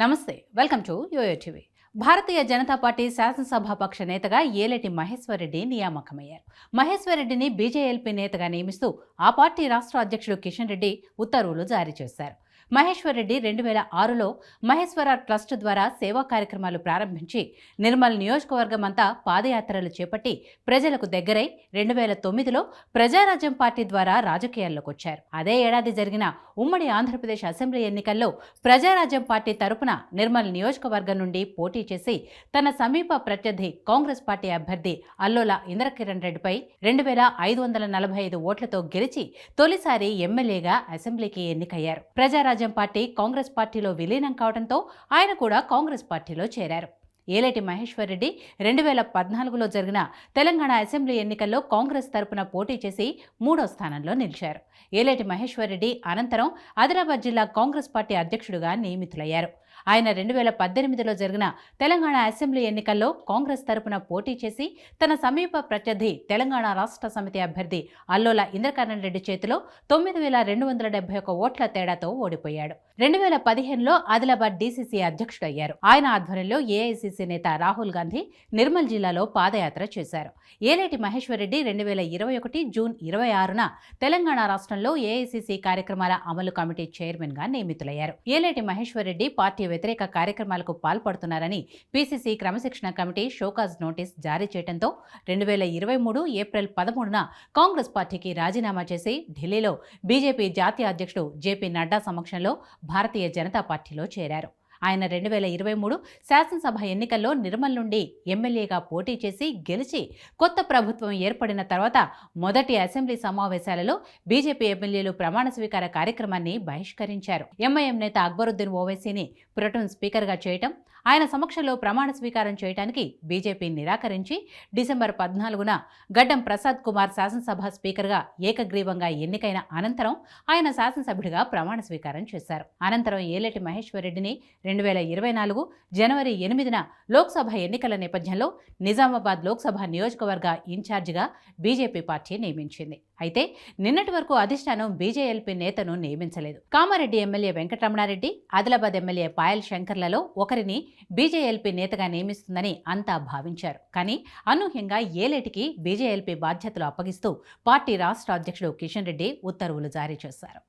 నమస్తే, welcome to YOYO TV. Bharatiya Janata Party శాసనసభాపక్ష నేతగా ఏలేటి మహేశ్వర్ రెడ్డి నియామకమయ్యారు. మహేశ్వర్ రెడ్డిని బీజేఎల్పీ నేతగా నియమిస్తూ ఆ పార్టీ రాష్ట్ర అధ్యక్షుడు కిషన్ రెడ్డి ఉత్తర్వులు జారీ చేశారు. మహేశ్వర్ రెడ్డి 2006లో మహేశ్వర ట్రస్ట్ ద్వారా సేవా కార్యక్రమాలు ప్రారంభించి నిర్మల్ నియోజకవర్గం అంతా పాదయాత్రలు చేపట్టి ప్రజలకు దగ్గరై 2009లో ప్రజారాజ్యం పార్టీ ద్వారా రాజకీయాల్లోకి వచ్చారు. అదే ఏడాది జరిగిన ఉమ్మడి ఆంధ్రప్రదేశ్ అసెంబ్లీ ఎన్నికల్లో ప్రజారాజ్యం పార్టీ తరపున నిర్మల్ నియోజకవర్గం నుండి పోటీ చేసి తన సమీప ప్రత్యర్థి కాంగ్రెస్ పార్టీ అభ్యర్థి అల్లోల ఇంద్రకిరణ్ రెడ్డిపై 2545 ఓట్లతో గెలిచి తొలిసారి ఎమ్మెల్యేగా అసెంబ్లీకి ఎన్నికయ్యారు. ప్రజారాజ్యం పార్టీ కాంగ్రెస్ పార్టీలో విలీనం కావడంతో ఆయన కూడా కాంగ్రెస్ పార్టీలో చేరారు. ఏలేటి మహేశ్వర్ రెడ్డి 2014లో జరిగిన తెలంగాణ అసెంబ్లీ ఎన్నికల్లో కాంగ్రెస్ తరపున పోటీ చేసి 3వ స్థానంలో నిలిచారు. ఏలేటి మహేశ్వర్ రెడ్డి అనంతరం ఆదిలాబాద్ జిల్లా కాంగ్రెస్ పార్టీ అధ్యక్షుడిగా నియమితులయ్యారు. ఆయన 2018లో జరిగిన తెలంగాణ అసెంబ్లీ ఎన్నికల్లో కాంగ్రెస్ తరపున పోటీ చేసి తన సమీప ప్రత్యర్థి తెలంగాణ రాష్ట్ర సమితి అభ్యర్థి అల్లోల ఇంద్రకరణ్ రెడ్డి చేతిలో 9271 ఓట్ల తేడాతో ఓడిపోయాడు. 2015లో ఆదిలాబాద్ డీసీసీ అధ్యక్షుడయ్యారు. ఆయన ఆధ్వర్యంలో ఏఐసీసీ నేత రాహుల్ గాంధీ నిర్మల్ జిల్లాలో పాదయాత్ర చేశారు. ఏలేటి మహేశ్వర్ రెడ్డి 2021 జూన్ 26న తెలంగాణ రాష్ట్రంలో ఏఐసీసీ కార్యక్రమాల అమలు కమిటీ చైర్మన్ గా నియమితులయ్యారు. ఏలేటి మహేశ్వర్ రెడ్డి పార్టీ వ్యతిరేక కార్యక్రమాలకు పాల్పడుతున్నారని పీసీసీ క్రమశిక్షణ కమిటీ షోకాజ్ నోటీస్ జారీ చేయడంతో 2023 ఏప్రిల్ 13న కాంగ్రెస్ పార్టీకి రాజీనామా చేసి ఢిల్లీలో బీజేపీ జాతీయ అధ్యక్షుడు జేపీ నడ్డా సమక్షంలో భారతీయ జనతా పార్టీలో చేరారు. ఆయన 2023 శాసనసభ ఎన్నికల్లో నిర్మల్ నుండి ఎమ్మెల్యేగా పోటీ చేసి గెలిచి కొత్త ప్రభుత్వం ఏర్పడిన తర్వాత మొదటి అసెంబ్లీ సమావేశాలలో బీజేపీ ఎమ్మెల్యేలు ప్రమాణ స్వీకార కార్యక్రమాన్ని బహిష్కరించారు. ఎంఐఎం నేత అక్బరుద్దీన్ ఓవైసీని ప్రొటెం స్పీకర్గా చేయటం, ఆయన సమక్షంలో ప్రమాణ స్వీకారం చేయడానికి బీజేపీ నిరాకరించి డిసెంబర్ 14న గడ్డం ప్రసాద్ కుమార్ శాసనసభ స్పీకర్గా ఏకగ్రీవంగా ఎన్నికైన అనంతరం ఆయన శాసనసభ్యుడిగా ప్రమాణ స్వీకారం చేశారు. అనంతరం ఏలేటి మహేశ్వర్ రెడ్డిని 2024 జనవరి 8న లోక్సభ ఎన్నికల నేపథ్యంలో నిజామాబాద్ లోక్సభ నియోజకవర్గ ఇన్ఛార్జిగా బీజేపీ పార్టీ నియమించింది. అయితే నిన్నటి వరకు అధిష్టానం బీజేఎల్పీ నేతను నియమించలేదు. కామారెడ్డి ఎమ్మెల్యే వెంకటరమణారెడ్డి, ఆదిలాబాద్ ఎమ్మెల్యే పాయల్ శంకర్లలో ఒకరిని బీజేఎల్పీ నేతగా నియమిస్తుందని అంతా భావించారు. కానీ అనూహ్యంగా ఏలేటికి బీజేఎల్పీ బాధ్యతలు అప్పగిస్తూ పార్టీ రాష్ట్ర అధ్యక్షుడు కిషన్ రెడ్డి ఉత్తర్వులు జారీ చేశారు.